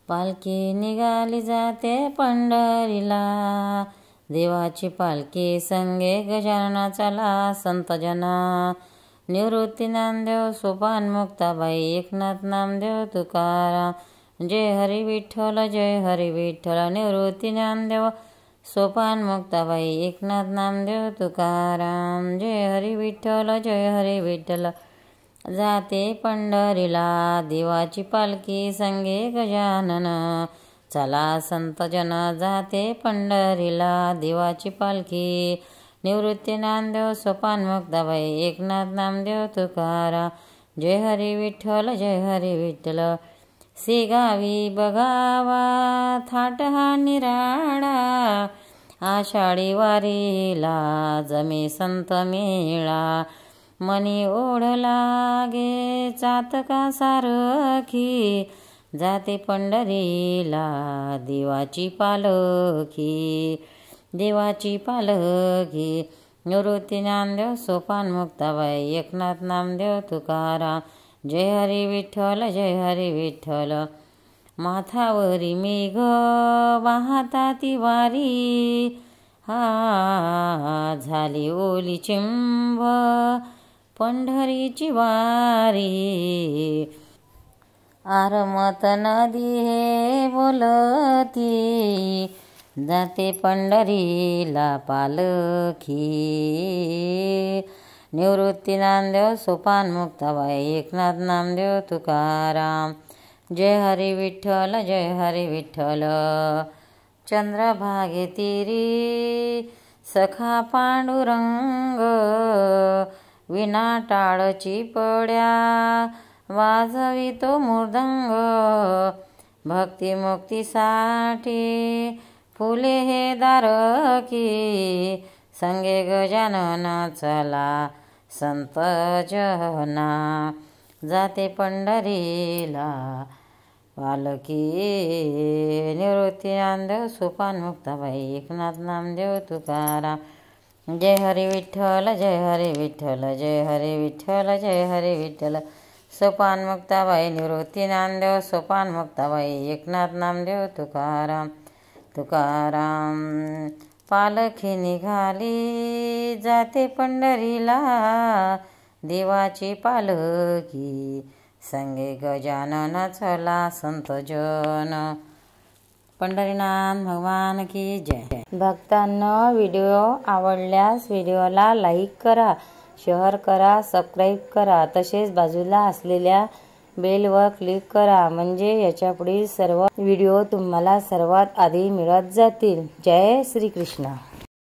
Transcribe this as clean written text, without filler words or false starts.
पालखी निघाली जाते पंढरीला, देवाची पालखी संगे गजानना चला संत जना। निवृत्ती नामदेव सोपान मुक्ताबाई एकनाथ नामदेव तुकाराम। जय हरी विठ्ठल जय हरी विठ्ठल। निवृत्ती नामदेव सोपान मुक्ताबाई एकनाथ नामदेव तुकाराम। जय हरी विठ्ठल जय हरी विठ्ठल। जाते पंढरीला देवाची पालखी संगे गजानन, चला संत जन जाते पंढरीला देवाची पालखी। निवृत्ती नामदेव सोपान मुक्ताबाई एकनाथ नामदेव तुकाराम। जय हरी विठ्ठल जय हरी विठ्ठल। सेगावी बघावा थाट हा निराळा, आषाढी वारीला जमे संत मेळा। मनी ओढ लागे चातका सारखी, जाते पंढरीला देवाची पालखी देवाची पालखी। निवृत्ती नामदेव सोपान मुक्ताबाई एकनाथ नामदेव तुकाराम। जय हरी विठ्ठल जय हरी विठ्ठल। माथावरी मेघ वाहता ती वारी, झाली ओली चिंब पंढरीची वारी। आरमत नदी हे बोलती, जाते पंढरीला पालखी। निवृत्ती नामदेव सोपान मुक्ताबाई एकनाथ नामदेव तुकाराम। जय हरी विठ्ठल जय हरी विठ्ठल। चंद्रभागे तीरी सखा पांडुरंग, विना टाळची पड्या वाजवितो मृदंग। भक्ती मुक्तीसाठी फुले हे दारकी, संगे गजानन चला संत जना। जाते पंढरीला पालखी। निवृत्ती नामदेव सोपान मुक्ताबाई एकनाथ नामदेव तुकाराम। जय हरी विठ्ठल जय हरी विठ्ठल जय हरी विठ्ठल जय हरी विठ्ठल। सोपान मुक्ताबाई निवृत्ती नामदेव सोपान मुक्ताबाई एकनाथ नामदेव तुकाराम तुकाराम। पालखी निघाली जाते पंढरीला, देवाची पालखी संगे गजानन चला संत जन। पंढरीनाथ भगवान की जय। भक्तांनो, व्हिडिओ आवडल्यास व्हिडिओला लाईक करा, शेअर करा, सबस्क्राईब करा, तसेच बाजूला असलेल्या बेलवर क्लिक करा, म्हणजे याच्या पुढील सर्व व्हिडिओ तुम्हाला सर्वात आधी मिळत जातील। जय श्री कृष्ण।